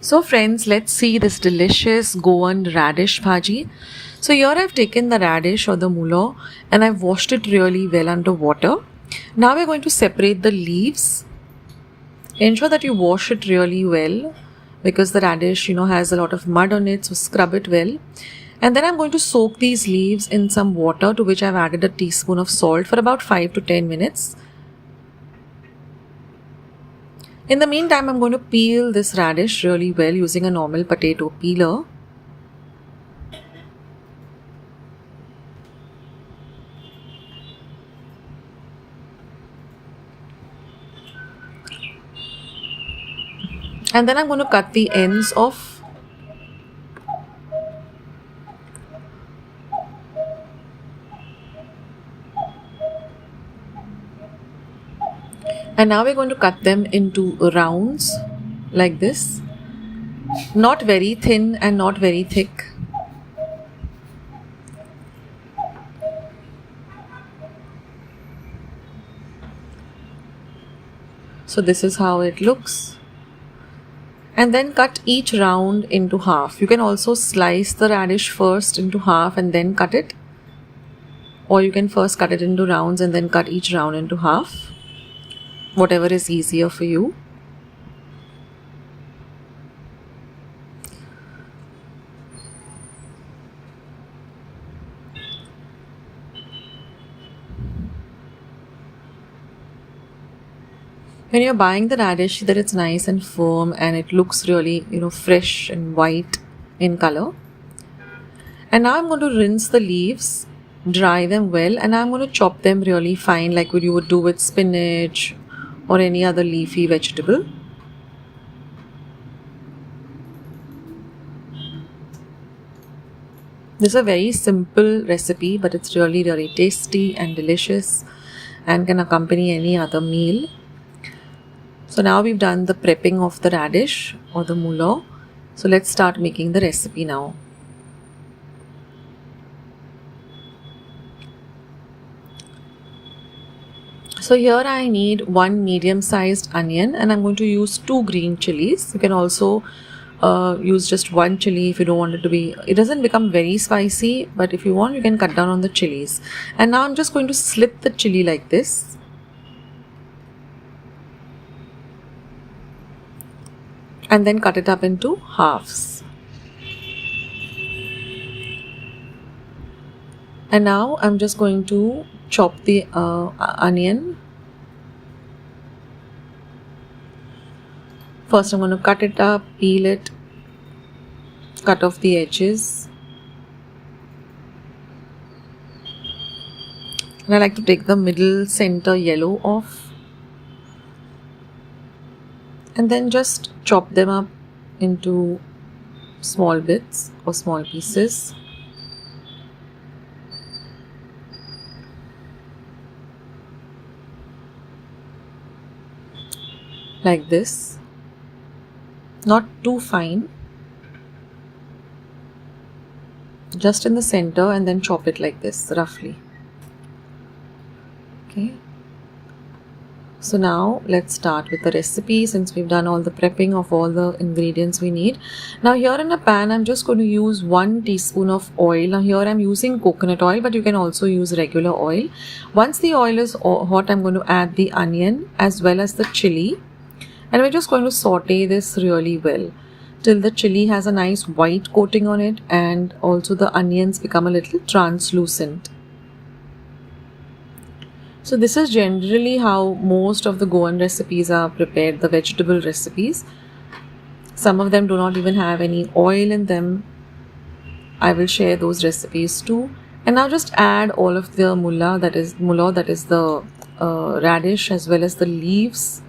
So friends, let's see this delicious Goan radish bhaji. So here I've taken the radish or the mulo and I've washed it really well under water. Now we're going to separate the leaves. Ensure that you wash it really well because the radish, has a lot of mud on it, so scrub it well. And then I'm going to soak these leaves in some water to which I've added a teaspoon of salt for about 5 to 10 minutes. In the meantime, I'm going to peel this radish really well using a normal potato peeler. And then I'm going to cut the ends off. And now we're going to cut them into rounds like this. Not very thin and not very thick. So this is how it looks. And then cut each round into half. You can also slice the radish first into half and then cut it. Or you can first cut it into rounds and then cut each round into half. Whatever is easier for you. When you're buying the radish, see that it's nice and firm and it looks really, fresh and white in color. And now I'm going to rinse the leaves, dry them well, and I'm going to chop them really fine like what you would do with spinach or any other leafy vegetable. This is a very simple recipe, but it's really, really tasty and delicious and can accompany any other meal. So now we've done the prepping of the radish or the mulo. So let's start making the recipe now. So here I need 1 medium-sized onion and I'm going to use 2 green chilies. You can also use just 1 chili if you don't want it to be, it doesn't become very spicy, but if you want you can cut down on the chilies. And now I'm just going to slit the chili like this. And then cut it up into halves. And now I'm just going to chop the onion. First I'm going to cut it up, peel it, cut off the edges. And I like to take the middle center yellow off. And then just chop them up into small bits or small pieces. Like this. Not too fine. Just in the center and then chop it like this roughly. Okay. So now let's start with the recipe since we've done all the prepping of all the ingredients we need. Now here in a pan I'm just going to use 1 teaspoon of oil. Now here I'm using coconut oil, but you can also use regular oil. Once the oil is hot, I'm going to add the onion as well as the chili. And we're just going to saute this really well till the chili has a nice white coating on it and also the onions become a little translucent. So this is generally how most of the Goan recipes are prepared, the vegetable recipes. Some of them do not even have any oil in them. I will share those recipes too. And now just add all of the mulo, that is the radish as well as the leaves.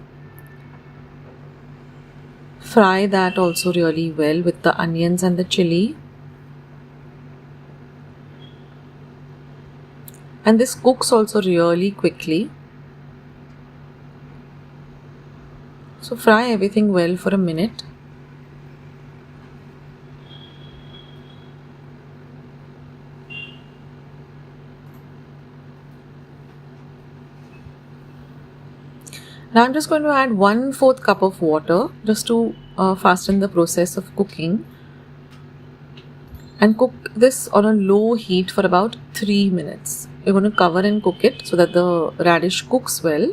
Fry that also really well with the onions and the chili. And this cooks also really quickly. So fry everything well for a minute. Now I'm just going to add 1/4 cup of water just to fasten the process of cooking, and cook this on a low heat for about 3 minutes. You're going to cover and cook it so that the radish cooks well.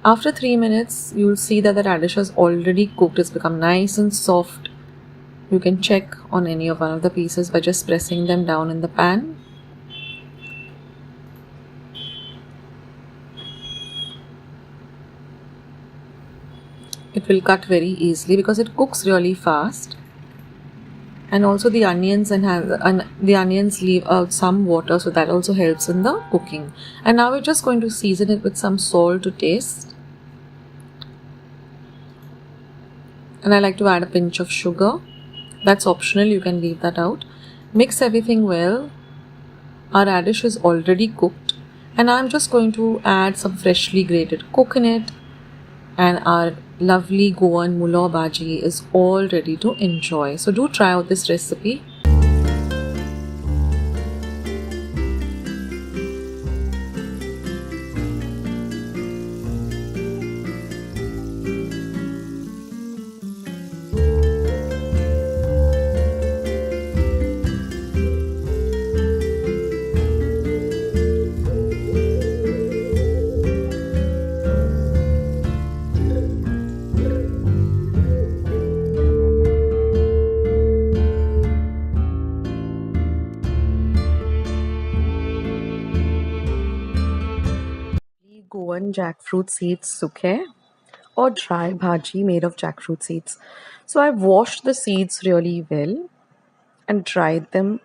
After 3 minutes, you'll see that the radish has already cooked. It's become nice and soft. You can check on any of one of the pieces by just pressing them down in the pan. It will cut very easily because it cooks really fast. And also the onions the onions leave out some water, so that also helps in the cooking. And now we're just going to season it with some salt to taste. And I like to add a pinch of sugar. That's optional, you can leave that out. Mix everything well. Our radish is already cooked, and I'm just going to add some freshly grated coconut, and our lovely Goan Moolo Bhaji is all ready to enjoy. So do try out this recipe. Goan jackfruit seeds sukke or dry bhaji made of jackfruit seeds. So I've washed the seeds really well and dried them,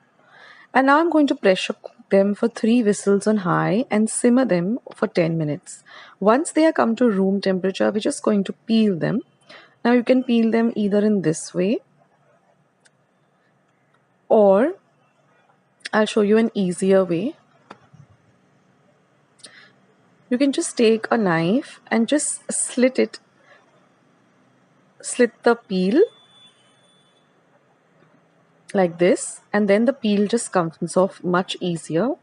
and now I'm going to pressure cook them for 3 whistles on high and simmer them for 10 minutes. Once they are come to room temperature, we're just going to peel them. Now you can peel them either in this way, or I'll show you an easier way. You can just take a knife and just slit the peel like this, and then the peel just comes off much easier.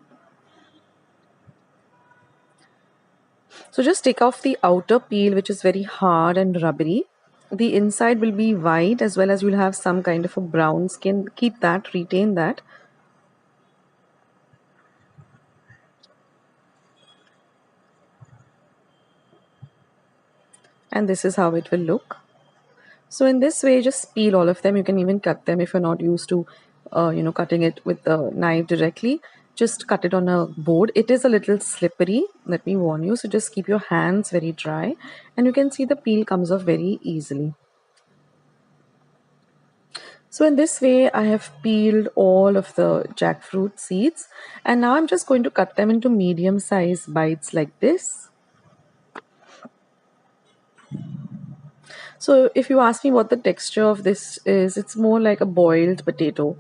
So just take off the outer peel, which is very hard and rubbery. The inside will be white, as well as you'll have some kind of a brown skin. Keep that, retain that. And this is how it will look. So in this way, just peel all of them. You can even cut them if you're not used to, cutting it with the knife directly. Just cut it on a board. It is a little slippery, let me warn you. So just keep your hands very dry, and you can see the peel comes off very easily. So in this way, I have peeled all of the jackfruit seeds, and now I'm just going to cut them into medium-sized bites like this. So if you ask me what the texture of this is, it's more like a boiled potato.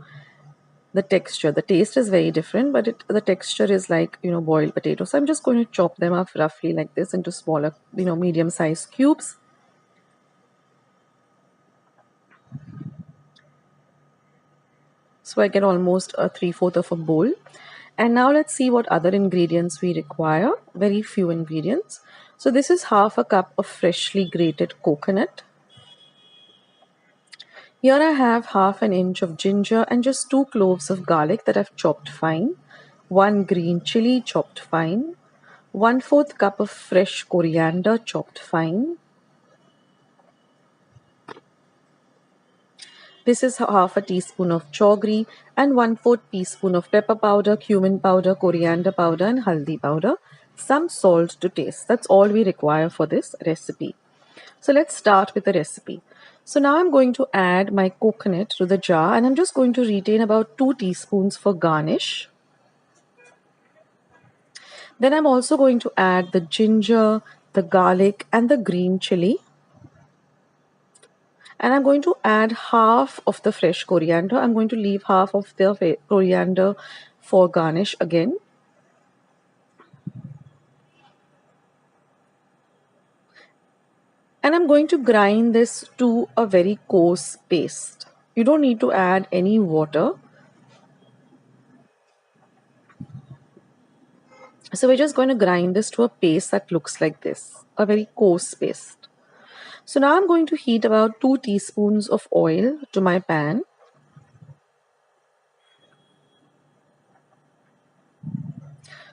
The texture, the taste is very different, but the texture is like, boiled potato. So I'm just going to chop them up roughly like this into smaller, medium-sized cubes. So I get almost a 3/4 of a bowl. And now let's see what other ingredients we require. Very few ingredients. So this is half a cup of freshly grated coconut. Here I have half an inch of ginger and just 2 cloves of garlic that I've chopped fine. 1 green chili chopped fine. 1/4 cup of fresh coriander chopped fine. This is half a teaspoon of jaggery and 1/4 teaspoon of pepper powder, cumin powder, coriander powder and haldi powder. Some salt to taste. That's all we require for this recipe. So let's start with the recipe. So now I'm going to add my coconut to the jar, and I'm just going to retain about 2 teaspoons for garnish. Then I'm also going to add the ginger, the garlic and the green chili. And I'm going to add half of the fresh coriander. I'm going to leave half of the coriander for garnish again. And I'm going to grind this to a very coarse paste. You don't need to add any water. So we're just going to grind this to a paste that looks like this, a very coarse paste. So now I'm going to heat about 2 teaspoons of oil to my pan.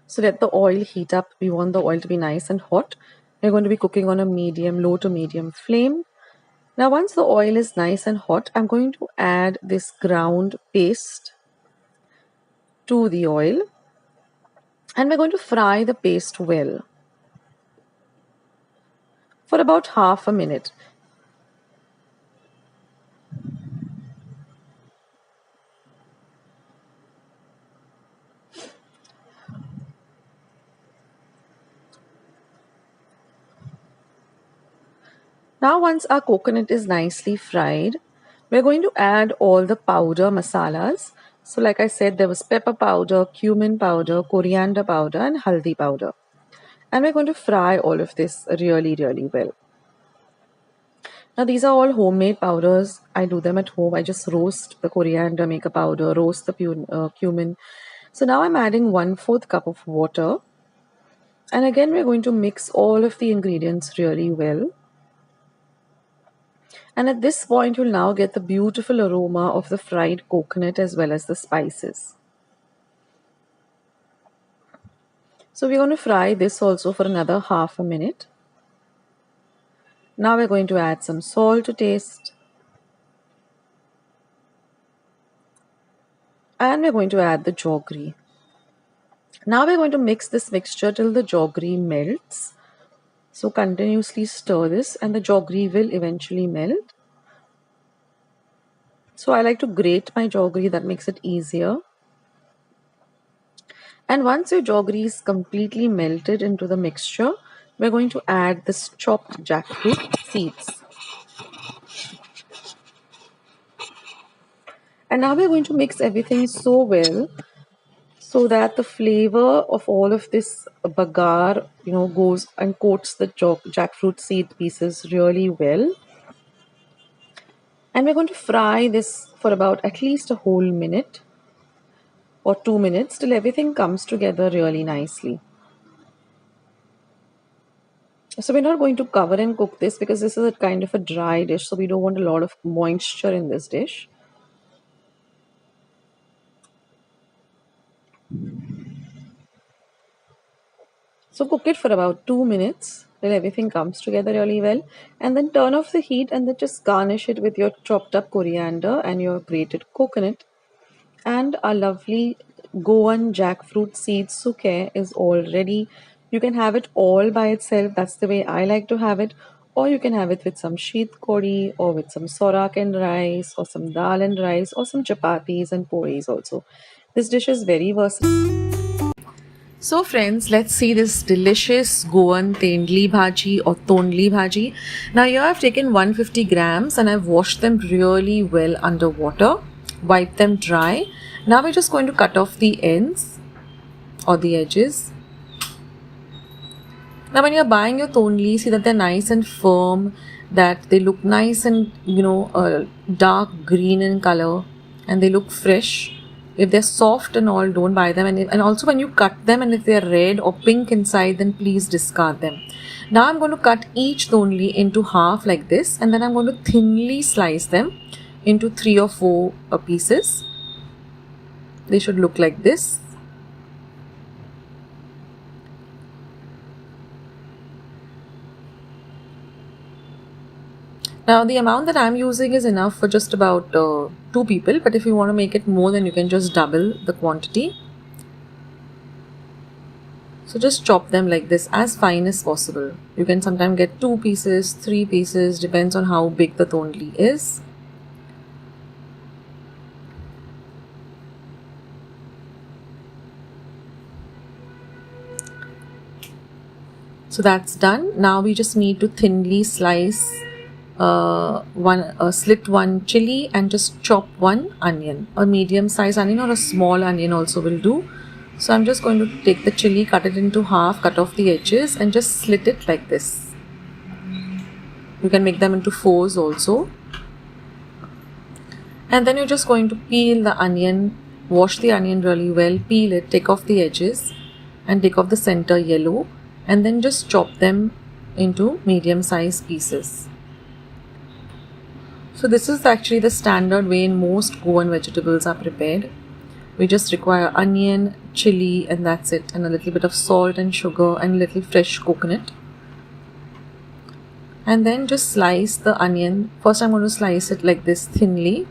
So let the oil heat up. We want the oil to be nice and hot. We're going to be cooking on a low to medium flame. Now once the oil is nice and hot, I'm going to add this ground paste to the oil. And we're going to fry the paste well for about half a minute. Now once our coconut is nicely fried, we're going to add all the powder masalas. So like I said, there was pepper powder, cumin powder, coriander powder and haldi powder. And we're going to fry all of this really, really well. Now these are all homemade powders. I do them at home. I just roast the coriander, make a powder, roast the cumin. So now I'm adding 1/4 cup of water. And again, we're going to mix all of the ingredients really well. And at this point, you'll now get the beautiful aroma of the fried coconut as well as the spices. So we're going to fry this also for another half a minute. Now we're going to add some salt to taste. And we're going to add the jaggery. Now we're going to mix this mixture till the jaggery melts. So continuously stir this and the jaggery will eventually melt. So I like to grate my jaggery, that makes it easier. And once your jaggery is completely melted into the mixture, we're going to add this chopped jackfruit seeds. And now we're going to mix everything so well so that the flavor of all of this bagar, goes and coats the jackfruit seed pieces really well. And we're going to fry this for about at least a whole minute or 2 minutes till everything comes together really nicely. So we're not going to cover and cook this because this is a kind of a dry dish, so we don't want a lot of moisture in this dish. So cook it for about 2 minutes till everything comes together really well, and then turn off the heat and then just garnish it with your chopped up coriander and your grated coconut. And our lovely Goan jackfruit seed sukke is all ready. You can have it all by itself. That's the way I like to have it. Or you can have it with some xitt kori or with some sorak and rice or some dal and rice or some chapatis and puris also. This dish is very versatile. So friends, let's see this delicious Goan tendli bhaji or tondli bhaji. Now here I've taken 150 grams and I've washed them really well under water. Wipe them dry. Now we're just going to cut off the ends or the edges. Now when you're buying your tondli, see that they're nice and firm, that they look nice and dark green in color and they look fresh. If they're soft and all, don't buy them. And also when you cut them and if they're red or pink inside, then please discard them. Now I'm going to cut each tondli into half like this, and then I'm going to thinly slice them into 3 or 4 pieces. They should look like this. Now the amount that I'm using is enough for just about 2 people, but if you want to make it more, then you can just double the quantity. So just chop them like this as fine as possible. You can sometimes get 2 pieces, 3 pieces, depends on how big the tondli is. So that's done. Now we just need to thinly slice slit one chili and just chop 1 onion, a medium size onion or a small onion also will do. So I'm just going to take the chili, cut it into half, cut off the edges and just slit it like this. You can make them into 4s also. And then you're just going to peel the onion, wash the onion really well, peel it, take off the edges and take off the center yellow, and then just chop them into medium-sized pieces. So this is actually the standard way in most Goan vegetables are prepared. We just require onion, chili, and that's it, and a little bit of salt and sugar and a little fresh coconut. And then just slice the onion. First I'm going to slice it like this thinly.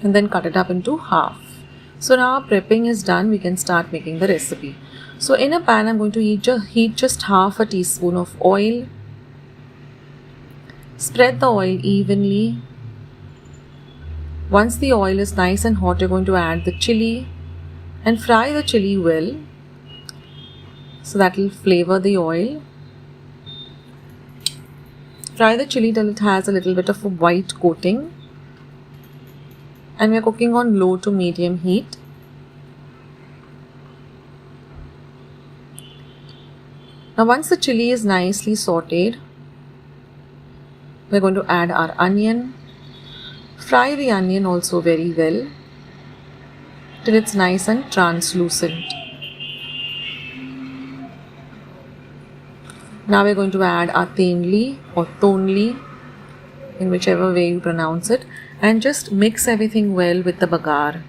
And then cut it up into half. So now our prepping is done, we can start making the recipe. So in a pan I'm going to heat just half a teaspoon of oil. Spread the oil evenly. Once the oil is nice and hot, you're going to add the chili and fry the chili well. So that will flavor the oil. Fry the chili till it has a little bit of a white coating. And we are cooking on low to medium heat. Now once the chili is nicely sauteed, we're going to add our onion. Fry the onion also very well till it's nice and translucent. Now we're going to add our tendli or tonli, in whichever way you pronounce it, and just mix everything well with the bagar.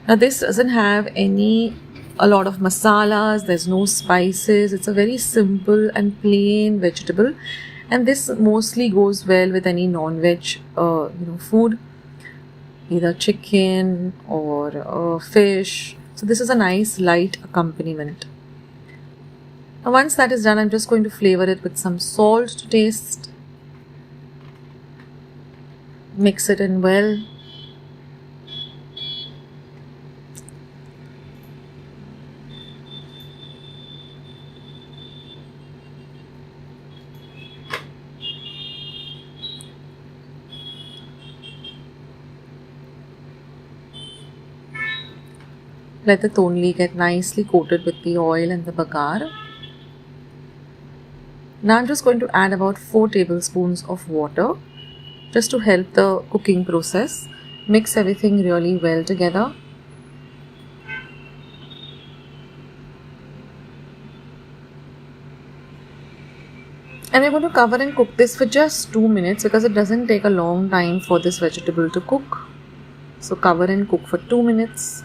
Now this doesn't have a lot of masalas, there's no spices, it's a very simple and plain vegetable, and this mostly goes well with any non-veg food, either chicken or fish. So this is a nice light accompaniment. Now once that is done, I'm just going to flavor it with some salt to taste. Mix it in well. Let the tonli get nicely coated with the oil and the bagar. Now I'm just going to add about 4 tablespoons of water just to help the cooking process. Mix everything really well together. And we're going to cover and cook this for just 2 minutes because it doesn't take a long time for this vegetable to cook. So cover and cook for 2 minutes.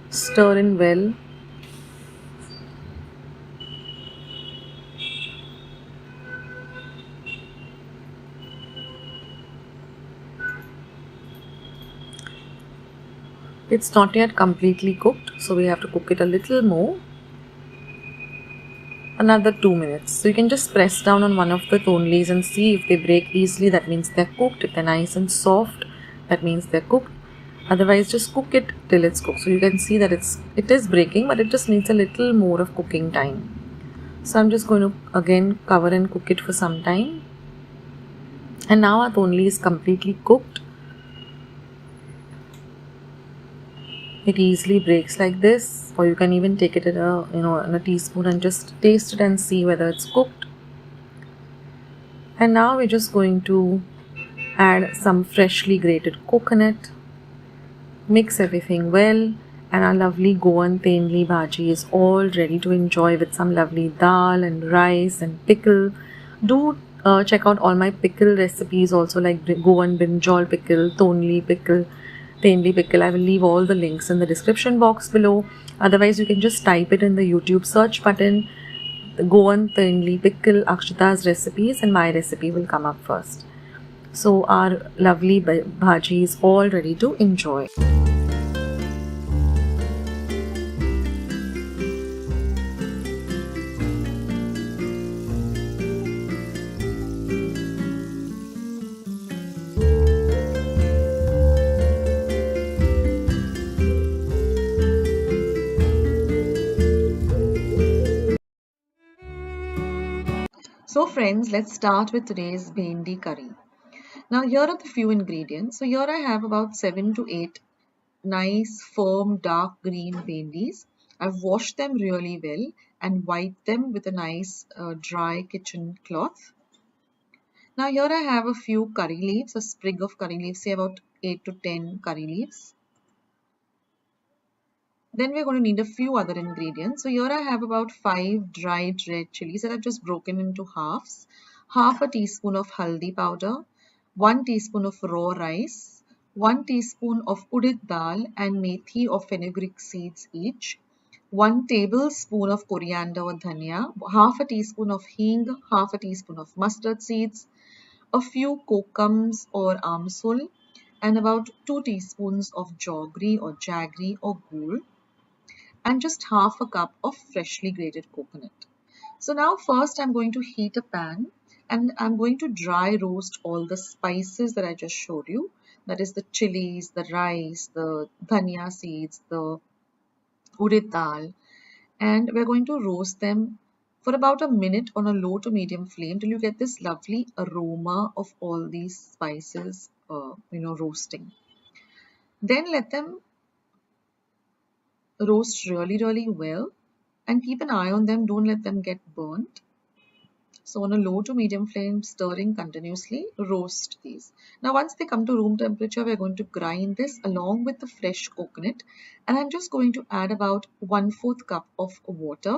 Stir in well. It's not yet completely cooked, so we have to cook it a little more. Another 2 minutes. So you can just press down on one of the tonlis and see if they break easily, that means they're cooked. If they're nice and soft, that means they're cooked. Otherwise, just cook it till it's cooked. So you can see that it is breaking, but it just needs a little more of cooking time. So I'm just going to again cover and cook it for some time. And now our tonli is completely cooked. It easily breaks like this, or you can even take it in a teaspoon and just taste it and see whether it's cooked. And now we're just going to add some freshly grated coconut. Mix everything well, and our lovely Goan Bhaji is all ready to enjoy with some lovely dal and rice and pickle. Do check out all my pickle recipes also, like Goan brinjal pickle, tonli pickle, tendli pickle. I will leave all the links in the description box below. Otherwise, you can just type it in the YouTube search button, Goan tendli pickle Akshata's recipes, and my recipe will come up first. So our lovely bhaji is all ready to enjoy. So friends, let's start with today's bhendi curry. Now here are the few ingredients. So here I have about 7 to 8 nice firm dark green bhendis. I've washed them really well and wiped them with a nice dry kitchen cloth. Now here I have a few curry leaves, a sprig of curry leaves, say about 8 to 10 curry leaves. Then we're going to need a few other ingredients. So here I have about 5 dried red chilies that I've just broken into halves. Half a teaspoon of haldi powder, 1 teaspoon of raw rice, 1 teaspoon of udit dal and methi or fenugreek seeds each, 1 tablespoon of coriander or dhania, half a teaspoon of hing, half a teaspoon of mustard seeds, a few kokum or amsul, and about 2 teaspoons of jaggery or gourd, and just half a cup of freshly grated coconut. So now first I'm going to heat a pan and I'm going to dry roast all the spices that I just showed you. That is the chilies, the rice, the dhania seeds, the urad dal, and we're going to roast them for about a minute on a low to medium flame till you get this lovely aroma of all these spices, roasting. Then let them roast really well and keep an eye on them. Don't let them get burnt. So on a low to medium flame, stirring continuously, roast these. Now once they come to room temperature, we're going to grind this along with the fresh coconut, and I'm just going to add about 1/4 cup of water,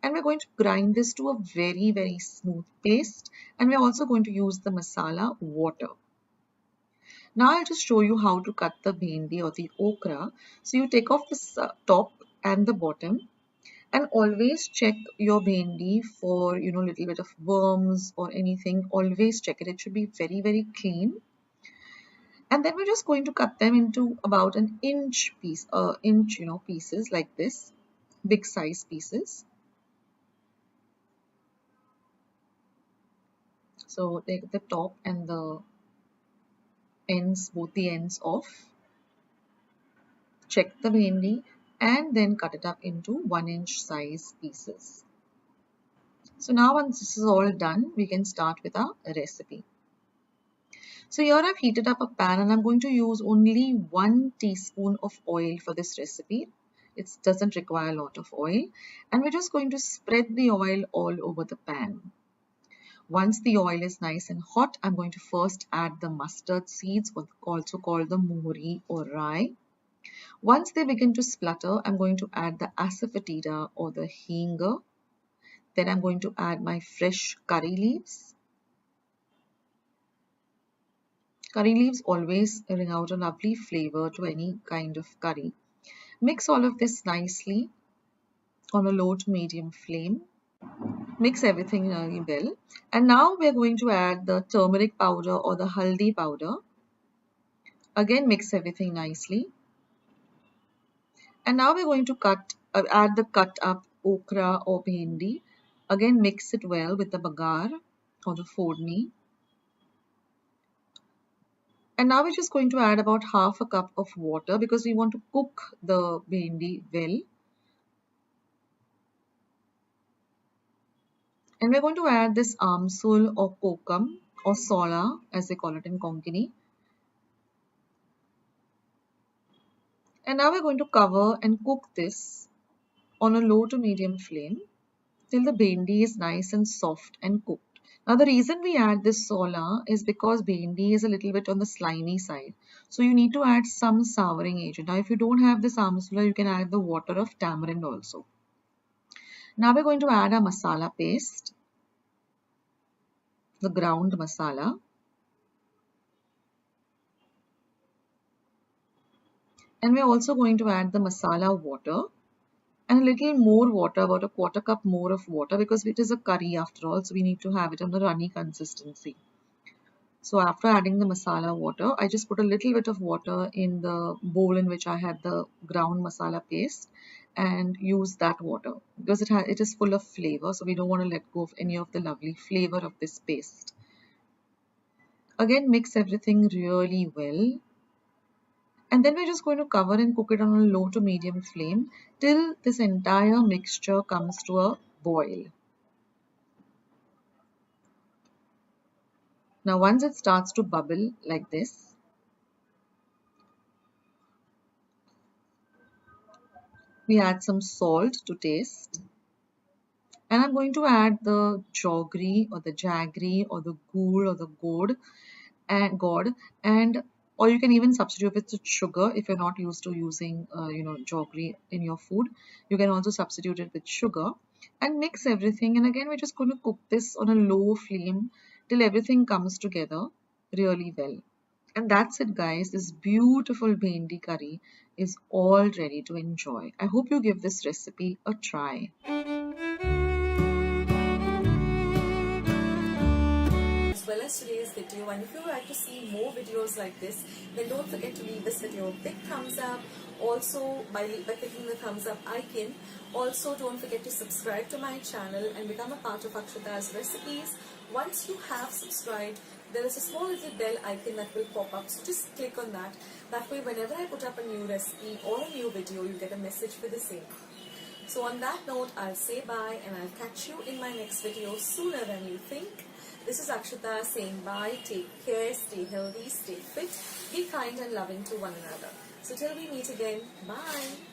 and we're going to grind this to a very smooth paste, and we're also going to use the masala water. Now I'll just show you how to cut the bhendi or the okra. So you take off the top and the bottom, and always check your bhendi for little bit of worms or anything. Always check it. It should be very clean. And then we're just going to cut them into about an inch pieces like this, big size pieces. So take the top and the ends, both the ends off. Check the bhendi and then cut it up into 1-inch size pieces. So now once this is all done, we can start with our recipe. So here I've heated up a pan and I'm going to use only 1 teaspoon of oil for this recipe. It doesn't require a lot of oil, and we're just going to spread the oil all over the pan. Once the oil is nice and hot, I'm going to first add the mustard seeds, also called the mohri or rye. Once they begin to splutter, I'm going to add the asafoetida or the hing. Then I'm going to add my fresh curry leaves. Curry leaves always bring out a lovely flavor to any kind of curry. Mix all of this nicely on a low to medium flame. Mix everything really well. And now we're going to add the turmeric powder or the haldi powder. Again, mix everything nicely. And now we're going to add the cut up okra or bhendi. Again, mix it well with the bagar or the fodni. And now we're just going to add about half a cup of water because we want to cook the bhendi well. And we're going to add this amsul or kokum or sola as they call it in Konkani. And now we're going to cover and cook this on a low to medium flame till the bhendi is nice and soft and cooked. Now the reason we add this sola is because bhendi is a little bit on the slimy side. So you need to add some souring agent. Now if you don't have this amsula, you can add the water of tamarind also. Now we're going to add a masala paste, the ground masala. And we're also going to add the masala water and a little more water, about a 1/4 cup more of water because it is a curry after all, so we need to have it on the runny consistency. So after adding the masala water, I just put a little bit of water in the bowl in which I had the ground masala paste and use that water because it is full of flavor, so we don't want to let go of any of the lovely flavor of this paste. Again, mix everything really well. And then we're just going to cover and cook it on a low to medium flame till this entire mixture comes to a boil. Now once it starts to bubble like this, we add some salt to taste. And I'm going to add the jaggery or the jaggery or the gourd or the gourd, and or you can even substitute it with sugar if you're not used to using jaggery in your food. You can also substitute it with sugar and mix everything. And again, we're just going to cook this on a low flame till everything comes together really well. And that's it, guys. This beautiful bhendi curry is all ready to enjoy. I hope you give this recipe a try. As well as today's video, and if you would like to see more videos like this, then don't forget to leave this video a big thumbs up. Also, by clicking the thumbs up icon. Also, don't forget to subscribe to my channel and become a part of Akshata's recipes. Once you have subscribed, there is a small little bell icon that will pop up, so just click on that. That way, whenever I put up a new recipe or a new video, you get a message for the same. So on that note, I'll say bye and I'll catch you in my next video sooner than you think. This is Akshata saying bye, take care, stay healthy, stay fit, be kind and loving to one another. So till we meet again, bye.